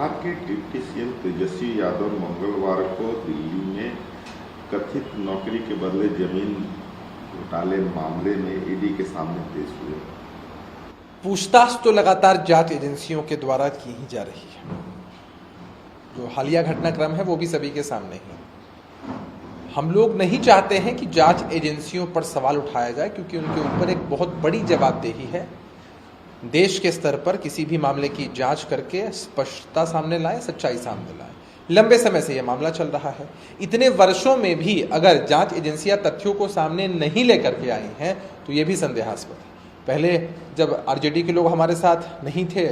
बिहार के deputy CM Tejashwi Yadav मंगलवार को दिल्ली में कथित नौकरी के बदले जमीन घोटाले मामले में ईडी के सामने पेश हुए। पूछताछ तो लगातार जांच एजेंसियों के द्वारा की ही जा रही है। जो हालिया घटनाक्रम है वो भी सभी के सामने ही है। हम लोग नहीं चाहते हैं कि जांच एजेंसियों पर सवाल उठाया जाए, क्योंकि उनके ऊपर एक बहुत बड़ी जवाबदेही है। देश के स्तर पर किसी भी मामले की जांच करके स्पष्टता सामने लाए, सच्चाई सामने लाए। लंबे समय से यह मामला चल रहा है। इतने वर्षों में भी अगर जांच एजेंसियां तथ्यों को सामने नहीं लेकर के आई हैं तो यह भी संदेहास्पद है। पहले जब आरजेडी के लोग हमारे साथ नहीं थे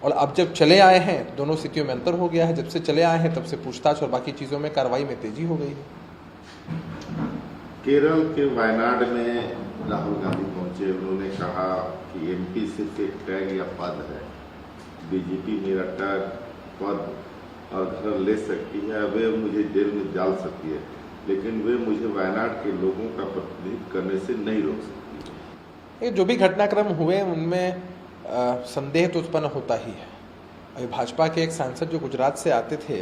और अब जब चले आए हैं, दोनों स्थितियों में अंतर हो गया है। जब से चले आए हैं तब से पूछताछ और बाकी चीजों में कार्रवाई में तेजी हो गई है। केरल के वायनाड में राहुल गांधी पहुंचे। उन्होंने कहा कि एमपी सिर्फ एक टैग या पद है। बीजेपी मेरा टैग, पद और घर ले सकती है, वे मुझे जेल में डाल सकती है, लेकिन वे मुझे वायनाड के लोगों का प्रतिनिधित्व करने से नहीं रोक सकती। ये जो भी घटनाक्रम हुए उनमें संदेह तो उत्पन्न होता ही है। अभी भाजपा के एक सांसद जो गुजरात से आते थे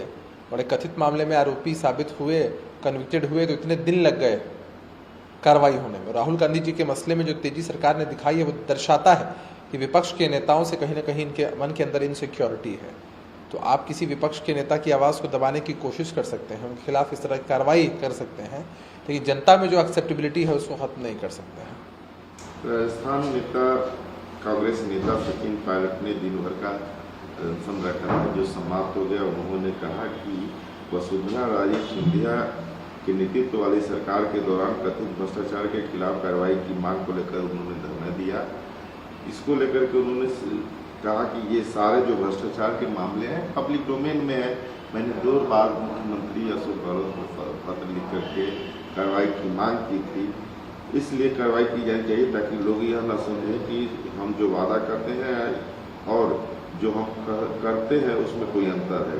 और एक कथित मामले में आरोपी साबित हुए, कन्विक्टेड हुए, तो इतने दिन लग गए कार्रवाई होने में। राहुल गांधी जी के मसले में जो तेजी सरकार ने दिखाई है वो दर्शाता है कि विपक्ष के नेताओं से कहीं ना कहीं इनके मन के अंदर इनसिक्योरिटी है। तो आप किसी विपक्ष के नेता की आवाज़ को दबाने की कोशिश कर सकते हैं, उनके खिलाफ इस तरह की कार्रवाई कर सकते हैं, लेकिन जनता में जो एक्सेप्टेबिलिटी है उसको खत्म नहीं कर सकते हैं। राजस्थान नेता कांग्रेस नेता सचिन पायलट ने दिन भर का अनशन रखा है जो समाप्त हो गया। उन्होंने कहा कि वसुंधरा राजे सिंधिया के नेतृत्व वाली सरकार के दौरान कथित भ्रष्टाचार के खिलाफ कार्रवाई की मांग को लेकर उन्होंने धरना दिया। इसको लेकर के उन्होंने कहा कि ये सारे जो भ्रष्टाचार के मामले हैं पब्लिक डोमेन में है। मैंने 2 बार मुख्यमंत्री अशोक गहलोत को पत्र लिख करके कार्रवाई की मांग की थी। इसलिए कार्रवाई की जानी चाहिए ताकि लोग यह न समझें कि हम जो वादा करते हैं और जो हम करते हैं उसमें कोई अंतर है।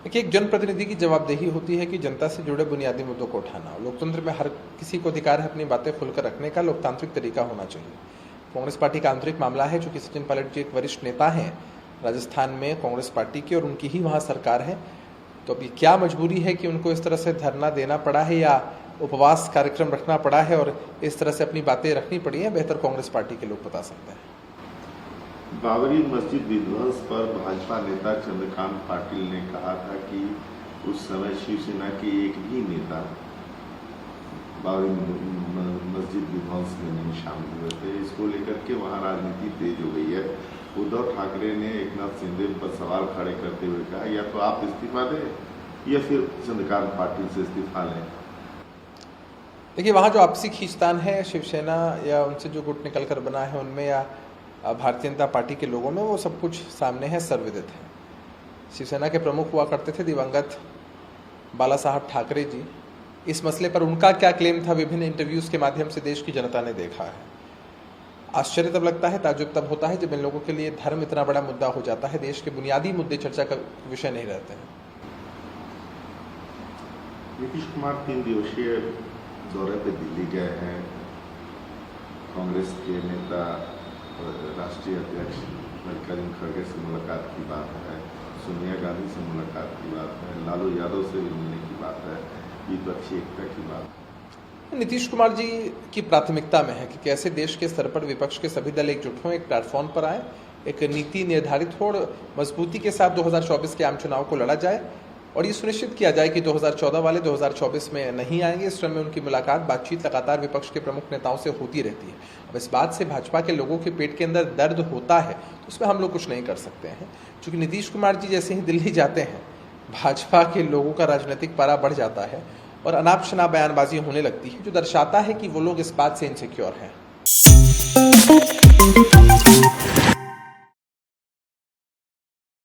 देखिए, एक जनप्रतिनिधि की जवाबदेही होती है कि जनता से जुड़े बुनियादी मुद्दों को उठाना। लोकतंत्र में हर किसी को अधिकार है अपनी बातें खुलकर रखने का, लोकतांत्रिक तरीका होना चाहिए। कांग्रेस पार्टी का आंतरिक मामला है, चूंकि सचिन पायलट जी एक वरिष्ठ नेता हैं राजस्थान में कांग्रेस पार्टी की और उनकी ही वहाँ सरकार है। तो अभी क्या मजबूरी है कि उनको इस तरह से धरना देना पड़ा है या उपवास कार्यक्रम रखना पड़ा है और इस तरह से अपनी बातें रखनी पड़ी हैं, बेहतर कांग्रेस पार्टी के लोग बता सकते हैं। बाबरी मस्जिद विध्वंस पर भाजपा नेता चंद्रकांत पाटिल ने कहा था कि उस समय शिवसेना के एक भी नेता बाबरी मस्जिद विध्वंस में नहीं शामिल हुए थे। इसको लेकर के वहाँ राजनीति तेज हो गई है। उद्धव ठाकरे ने एकनाथ शिंदे पर सवाल खड़े करते हुए कहा या तो आप इस्तीफा दें या फिर चंद्रकांत पाटिल से इस्तीफा लें। देखिए, वहाँ जो आपसी खींचतान है शिवसेना या उनसे जो गुट निकल कर बना है उनमें या भारतीय जनता पार्टी के लोगों में, वो सब कुछ सामने है, सर्वविदित है। शिवसेना के प्रमुख हुआ करते थे दिवंगत बाला साहब ठाकरे जी। इस मसले पर उनका क्या क्लेम था विभिन्न इंटरव्यूज के माध्यम से देश की जनता ने देखा है। आश्चर्य तब लगता है, ताज्जुब तब होता है जब इन लोगों के लिए धर्म इतना बड़ा मुद्दा हो जाता है। देश के बुनियादी मुद्दे चर्चा का विषय नहीं रहते हैं। नीतीश कुमार 3 दिवसीय दौरे पे दिल्ली गए हैं। कांग्रेस के नेता राष्ट्रीय अध्यक्ष मल्लिकार्जुन खड़गे से मुलाकात की बात है, सोनिया गांधी से मुलाकात की बात है, लालू यादव से भी मिलने की बात है, विपक्षी एकता की बात। नीतीश कुमार जी की प्राथमिकता में है कि कैसे देश के स्तर पर विपक्ष के सभी दल एकजुट हों, एक प्लेटफॉर्म पर आए, एक नीति निर्धारित हो और मजबूती के साथ 2024 के आम चुनाव को लड़ा जाए और ये सुनिश्चित किया जाए कि 2014 वाले 2024 में नहीं आएंगे। इस क्रम में उनकी मुलाकात, बातचीत लगातार विपक्ष के प्रमुख नेताओं से होती रहती है। अब इस बात से भाजपा के लोगों के पेट के अंदर दर्द होता है तो उसमें हम लोग कुछ नहीं कर सकते हैं। क्योंकि नीतीश कुमार जी जैसे ही दिल्ली जाते हैं, भाजपा के लोगों का राजनीतिक पारा बढ़ जाता है और अनाप शनाप बयानबाजी होने लगती है, जो दर्शाता है कि वो लोग इस बात से इनसिक्योर हैं।